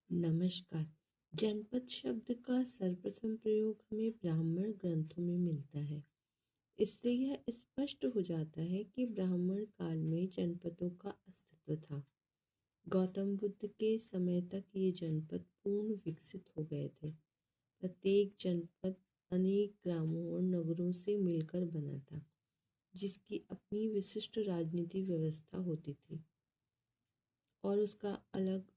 नमस्कार। जनपद शब्द का सर्वप्रथम प्रयोग हमें ब्राह्मण ग्रंथों में मिलता है। इससे यह स्पष्ट हो जाता है कि ब्राह्मण काल में जनपदों का अस्तित्व था। गौतम बुद्ध के समय तक ये जनपद पूर्ण विकसित हो गए थे। प्रत्येक जनपद अनेक ग्रामों और नगरों से मिलकर बना था, जिसकी अपनी विशिष्ट राजनीति व्यवस्था होती थी और उसका अलग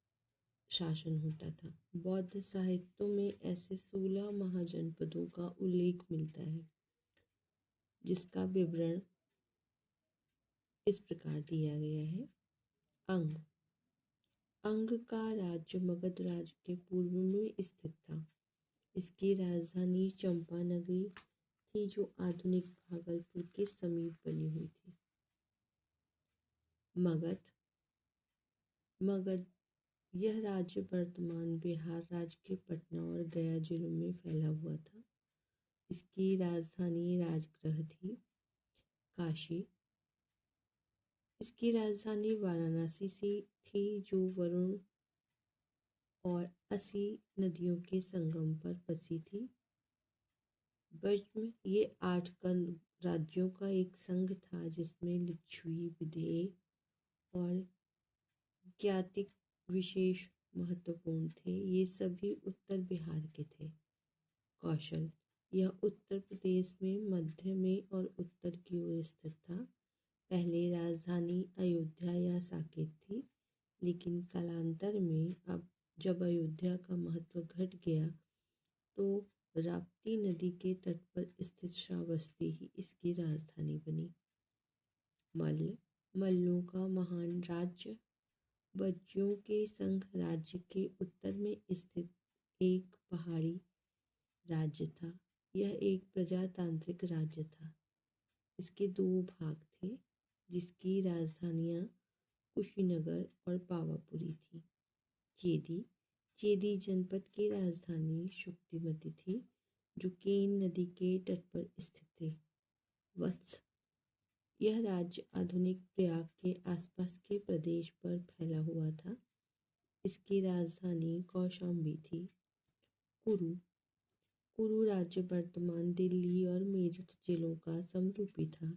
शासन होता था। बौद्ध साहित्यों में ऐसे 16 महाजनपदों का उल्लेख मिलता है, जिसका विवरण इस प्रकार दिया गया है। अंग अंग का राज्य मगध राज्य के पूर्व में स्थित था। इसकी राजधानी चंपानगरी थी, जो आधुनिक भागलपुर के समीप बनी हुई थी। मगध यह राज्य वर्तमान बिहार राज्य के पटना और गया जिलों में फैला हुआ था। इसकी राजधानी राजगृह थी। काशी इसकी राजधानी वाराणसी से थी, जो वरुण और असी नदियों के संगम पर बसी थी। ब्रज ये 8 राज्यों का एक संघ था, जिसमें लिच्छवी, विदेह और ज्ञातिक विशेष महत्वपूर्ण थे। ये सभी उत्तर बिहार के थे। कौशल यह उत्तर प्रदेश में मध्य में और उत्तर की ओर स्थित था। पहले राजधानी अयोध्या या साकेत थी, लेकिन कालांतर में जब अयोध्या का महत्व घट गया तो राप्ती नदी के तट पर स्थित श्रावस्ती ही इसकी राजधानी बनी। मल्लों का महान राज्य बज्जियों के संघ राज्य के उत्तर में स्थित एक पहाड़ी राज्य था। यह एक प्रजातांत्रिक राज्य था। इसके 2 भाग थे, जिसकी राजधानियां कुशीनगर और पावापुरी थी। चेदी जनपद की राजधानी शुक्तिमती थी, जो केन नदी के तट पर स्थित थी। वत्स यह राज्य आधुनिक प्रयाग के आसपास के प्रदेश पर फैला हुआ था। इसकी राजधानी कौशाम्बी थी। कुरु राज्य वर्तमान दिल्ली और मेरठ जिलों का समरूपी था।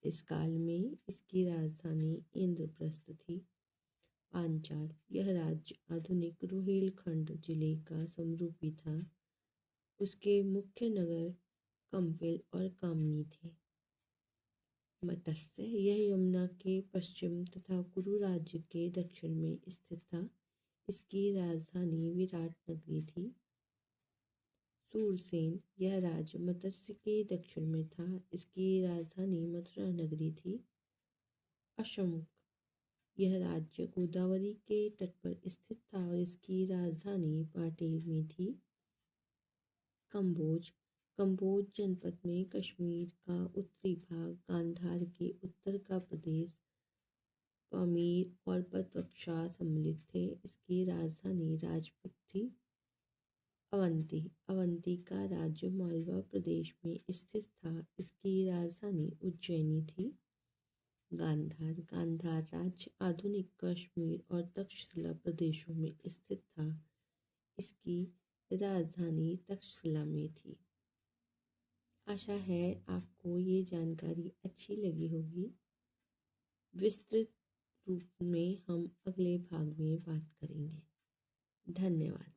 इस काल में इसकी राजधानी इंद्रप्रस्थ थी। पांचाल यह राज्य आधुनिक रुहेलखंड जिले का समरूपी था। उसके मुख्य नगर कंपिल और कामनी थे। मत्स्य यह यमुना के पश्चिम तथा कुरु राज्य के दक्षिण में स्थित था। इसकी राजधानी विराटनगरी थी। सूरसेन यह राज्य मत्स्य के दक्षिण में था। इसकी राजधानी मथुरा नगरी थी। अशोक यह राज्य गोदावरी के तट पर स्थित था और इसकी राजधानी पाटेल में थी। कंबोज जनपद में कश्मीर का उत्तरी भाग, गांधार के उत्तर का प्रदेश, पामीर और बदख्शां सम्मिलित थे। इसकी राजधानी राजपुत थी। अवंती का राज्य मालवा प्रदेश में स्थित था। इसकी राजधानी उज्जैनी थी। गांधार राज्य आधुनिक कश्मीर और तक्षशिला प्रदेशों में स्थित था। इसकी राजधानी तक्षशिला में थी। आशा है आपको ये जानकारी अच्छी लगी होगी। विस्तृत रूप में हम अगले भाग में बात करेंगे। धन्यवाद।